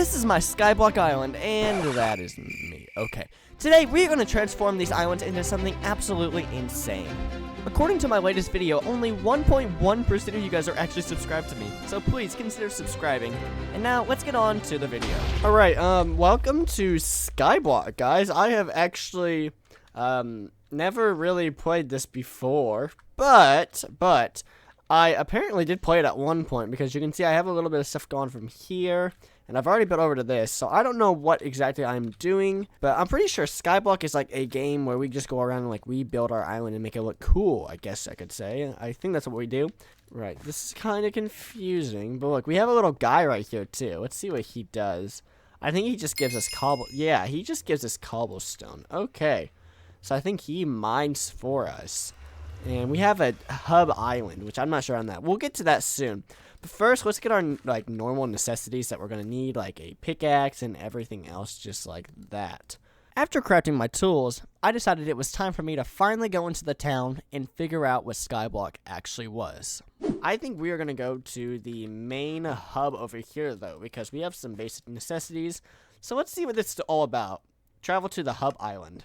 this is my Skyblock island, and that is me. Okay, today we're going to transform these islands into something absolutely insane. According to my latest video, only 1.1% of you guys are actually subscribed to me, so please consider subscribing. And now, let's get on to the video. Alright, welcome to Skyblock, guys. I have actually, never really played this before, but I apparently did play it at one point, because you can see I have a little bit of stuff going from here, and I've already built over to this, so I don't know what exactly I'm doing, but I'm pretty sure Skyblock is like a game where we just go around and like rebuild our island and make it look cool, I guess I could say. I think that's what we do. Right, this is kind of confusing, but look, we have a little guy right here too. Let's see what he does. I think he just gives us yeah, he just gives us cobblestone. Okay, so I think he mines for us. And we have a hub island, which I'm not sure on that. We'll get to that soon. But first, let's get our like normal necessities that we're going to need, like a pickaxe and everything else just like that. After crafting my tools, I decided it was time for me to finally go into the town and figure out what Skyblock actually was. I think we are going to go to the main hub over here, though, because we have some basic necessities. So let's see what this is all about. Travel to the hub island.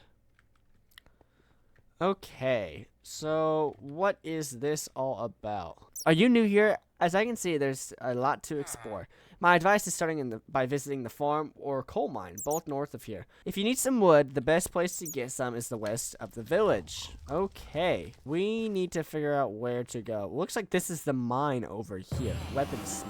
Okay, so what is this all about? Are you new here? As I can see, there's a lot to explore. My advice is starting by visiting the farm or coal mine, both north of here. If you need some wood, the best place to get some is the west of the village. Okay, we need to figure out where to go. Looks like this is the mine over here, weaponsmith.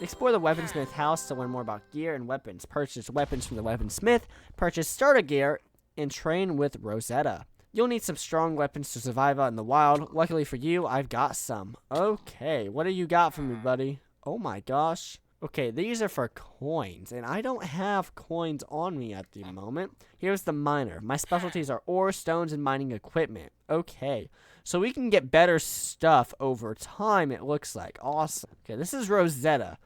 Explore the weaponsmith house to learn more about gear and weapons. Purchase weapons from the weaponsmith, purchase starter gear, and train with Rosetta. You'll need some strong weapons to survive out in the wild. Luckily for you, I've got some. Okay, what do you got for me, buddy? Oh my gosh. Okay, these are for coins, and I don't have coins on me at the moment. Here's the miner. My specialties are ore, stones, and mining equipment. Okay, so we can get better stuff over time, it looks like. Awesome. Okay, this is Rosetta.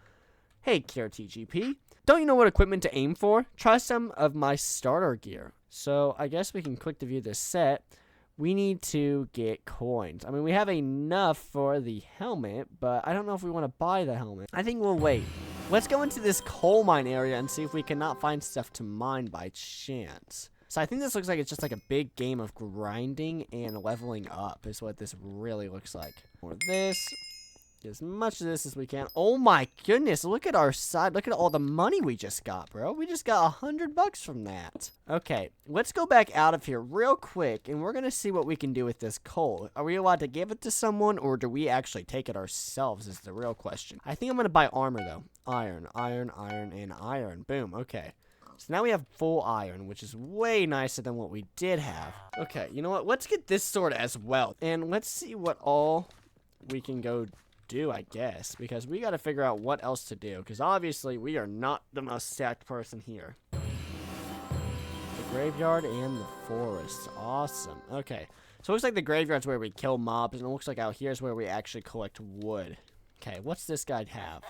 Hey, KRTGP. Don't you know what equipment to aim for? Try some of my starter gear. So, I guess we can click to view this set. We need to get coins. I mean, we have enough for the helmet, but I don't know if we want to buy the helmet. I think we'll wait. Let's go into this coal mine area and see if we cannot find stuff to mine by chance. So, I think this looks like it's just like a big game of grinding and leveling up is what this really looks like. More of this. As much of this as we can. Oh my goodness, look at our side. Look at all the money we just got, bro. We just got $100 from that. Okay, let's go back out of here real quick, and we're going to see what we can do with this coal. Are we allowed to give it to someone, or do we actually take it ourselves is the real question. I think I'm going to buy armor, though. Iron, iron, iron, and iron. Boom, okay. So now we have full iron, which is way nicer than what we did have. Okay, you know what? Let's get this sword as well, and let's see what all we can go do, I guess, because we got to figure out what else to do, because obviously we are not the most stacked person here. The graveyard and the forest. Awesome. Okay, so it looks like the graveyard's where we kill mobs, and it looks like out here is where we actually collect wood. Okay, what's this guy have?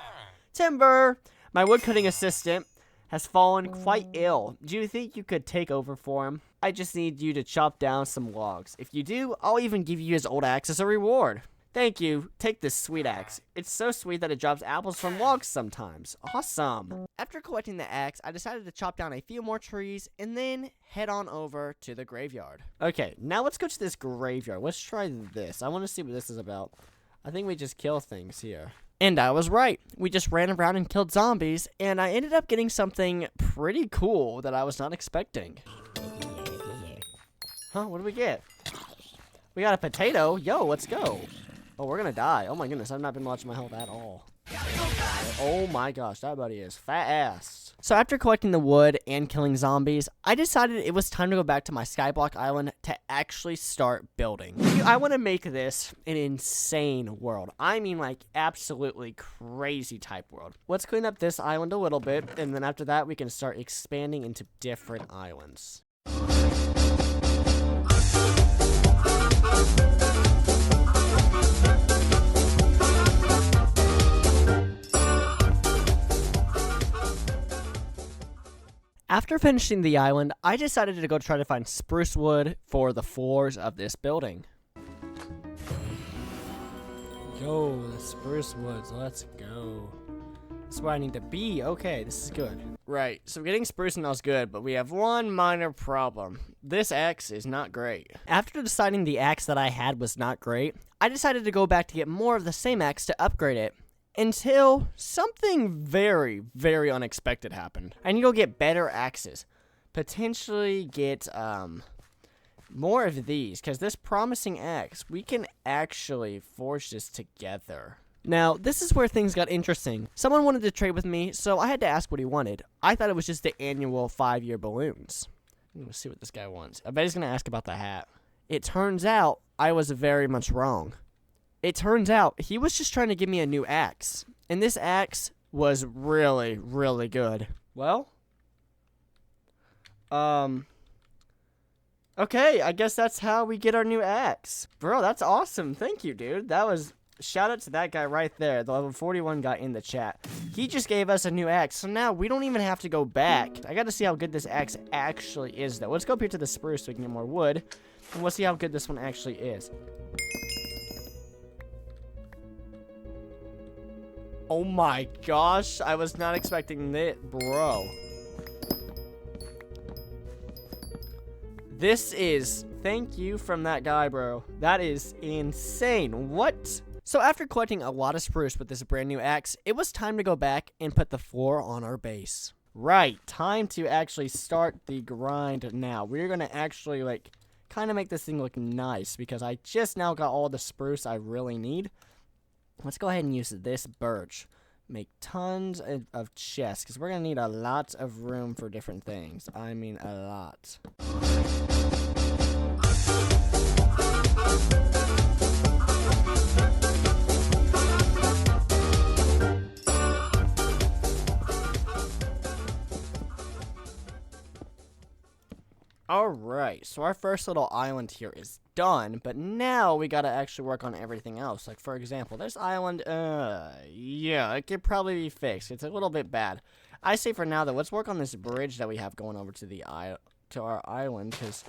Timber! My woodcutting assistant has fallen quite ill. Do you think you could take over for him? I just need you to chop down some logs. If you do, I'll even give you his old axe as a reward. Thank you. Take this sweet axe. It's so sweet that it drops apples from logs sometimes. Awesome. After collecting the axe, I decided to chop down a few more trees and then head on over to the graveyard. Okay, now let's go to this graveyard. Let's try this. I want to see what this is about. I think we just kill things here. And I was right. We just ran around and killed zombies, and I ended up getting something pretty cool that I was not expecting. Huh? What do we get? We got a potato. Yo, let's go. Oh, we're gonna die. Oh my goodness, I've not been watching my health at all. Oh my gosh, that buddy is fast. So after collecting the wood and killing zombies, I decided it was time to go back to my Skyblock island to actually start building. I want to make this an insane world. I mean like absolutely crazy type world. Let's clean up this island a little bit, and then after that we can start expanding into different islands. After finishing the island, I decided to go try to find spruce wood for the floors of this building. Yo, the spruce woods, let's go. That's where I need to be. Okay, this is good. Right, so getting spruce and all is good, but we have one minor problem. This axe is not great. After deciding the axe that I had was not great, I decided to go back to get more of the same axe to upgrade it. Until something very, very unexpected happened. I need to go get better axes. Potentially get, more of these, because this promising axe, we can actually forge this together. Now, this is where things got interesting. Someone wanted to trade with me, so I had to ask what he wanted. I thought it was just the annual 5-year balloons. Let's see what this guy wants. I bet he's going to ask about the hat. It turns out I was very much wrong. It turns out he was just trying to give me a new axe. And this axe was really, really good. Well, okay, I guess that's how we get our new axe. Bro, that's awesome. Thank you, dude. That was... Shout out to that guy right there, the level 41 guy in the chat. He just gave us a new axe, so now we don't even have to go back. I gotta see how good this axe actually is, though. Let's go up here to the spruce so we can get more wood, and we'll see how good this one actually is. Oh my gosh, I was not expecting that, bro. This is... Thank you from that guy, bro. That is insane. What? So after collecting a lot of spruce with this brand new axe, it was time to go back and put the floor on our base. Right, time to actually start the grind now. We're going to actually, like, kind of make this thing look nice because I just now got all the spruce I really need. Let's go ahead and use this birch. Make tons of chests because we're going to need a lot of room for different things. I mean, a lot. Alright, so our first little island here is done, but now we gotta actually work on everything else. Like, for example, this island, yeah, it could probably be fixed. It's a little bit bad. I say for now, though, let's work on this bridge that we have going over to the to our island, because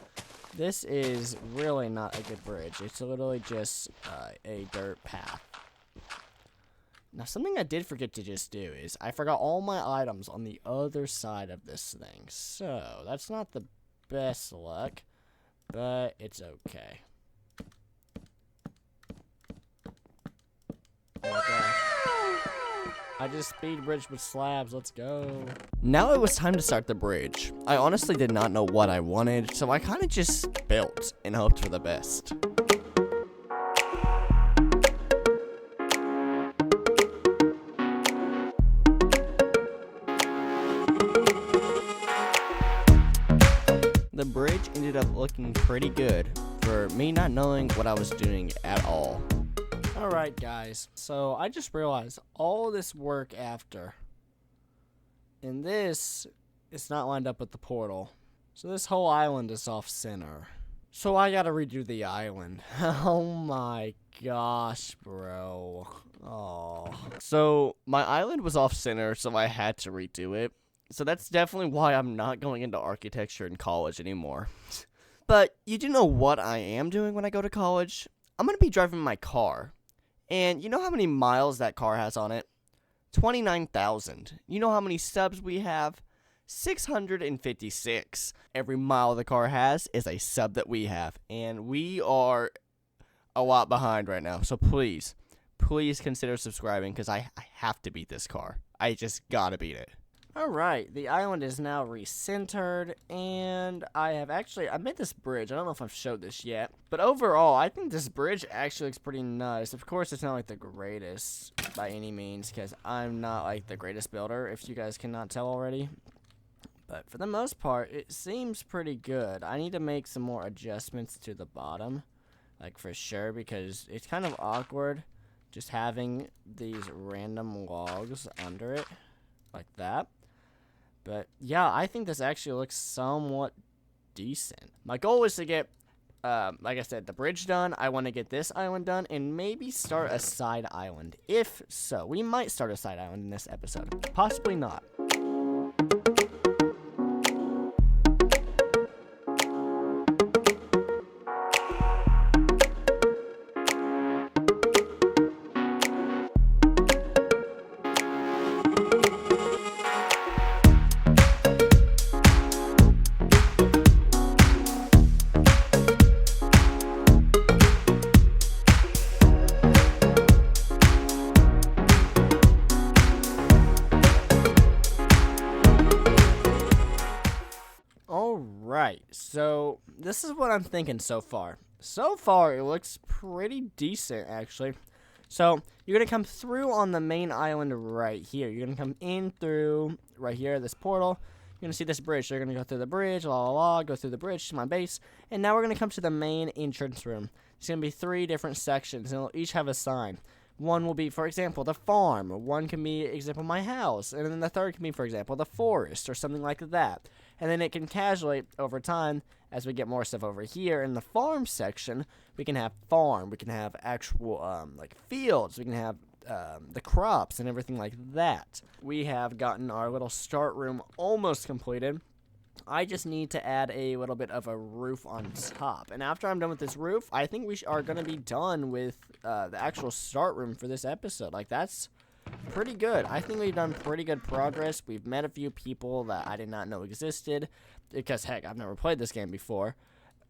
this is really not a good bridge. It's literally just a dirt path. Now, something I did forget to just do is I forgot all my items on the other side of this thing. So, that's not the best luck, but it's okay. Oh my gosh. I just speed bridge with slabs. Let's go. Now it was time to start the bridge. I honestly did not know what I wanted, so I kind of just built and hoped for the best. The bridge ended up looking pretty good for me not knowing what I was doing at all. Alright guys, so I just realized all this work after, and this is not lined up with the portal. So this whole island is off center. So I gotta redo the island. Oh my gosh, bro. Oh. So my island was off center, so I had to redo it. So that's definitely why I'm not going into architecture in college anymore. But you do know what I am doing when I go to college? I'm going to be driving my car. And you know how many miles that car has on it? 29,000. You know how many subs we have? 656. Every mile the car has is a sub that we have. And we are a lot behind right now. So please consider subscribing because I have to beat this car. I just gotta beat it. Alright, the island is now recentered, and I made this bridge. I don't know if I've showed this yet, but overall, I think this bridge actually looks pretty nice. Of course, it's not like the greatest by any means, because I'm not like the greatest builder, if you guys cannot tell already. But for the most part, it seems pretty good. I need to make some more adjustments to the bottom, like for sure, because it's kind of awkward just having these random logs under it, like that. But yeah, I think this actually looks somewhat decent. My goal is to get, like I said, the bridge done. I want to get this island done and maybe start a side island. If so, we might start a side island in this episode. Possibly not. Alright, so this is what I'm thinking so far. So far, it looks pretty decent, actually. So, you're going to come through on the main island right here. You're going to come in through right here, this portal. You're going to see this bridge. So you're going to go through the bridge, go through the bridge to my base. And now we're going to come to the main entrance room. It's going to be 3 different sections, and they'll each have a sign. One will be, for example, the farm. One can be, example, my house. And then the third can be, for example, the forest or something like that. And then it can casually, over time, as we get more stuff over here in the farm section, we can have farm. We can have actual, like, fields. We can have the crops and everything like that. We have gotten our little start room almost completed. I just need to add a little bit of a roof on top. And after I'm done with this roof, I think we are going to be done with the actual start room for this episode. Like, that's pretty good. I think we've done pretty good progress. We've met a few people that I did not know existed. Because, heck, I've never played this game before.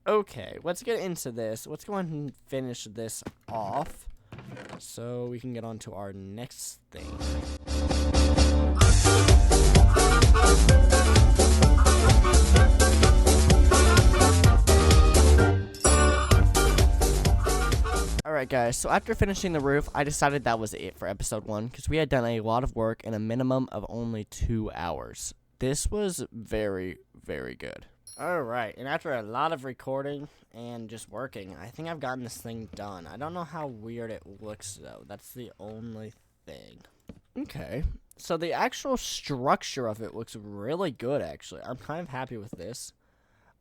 Okay, let's get into this. Let's go ahead and finish this off so we can get on to our next thing. Alright guys, so after finishing the roof, I decided that was it for episode 1, because we had done a lot of work in a minimum of only 2 hours. This was very, very good. Alright, and after a lot of recording and just working, I think I've gotten this thing done. I don't know how weird it looks though, that's the only thing. Okay, so the actual structure of it looks really good actually. I'm kind of happy with this.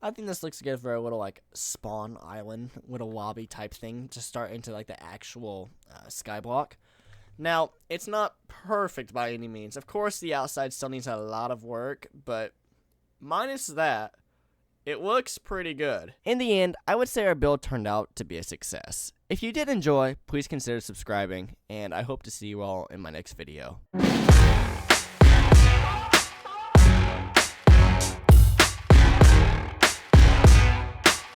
I think this looks good for a little, like, spawn island, little lobby type thing to start into, like, the actual skyblock. Now, it's not perfect by any means. Of course, the outside still needs a lot of work, but minus that, it looks pretty good. In the end, I would say our build turned out to be a success. If you did enjoy, please consider subscribing, and I hope to see you all in my next video.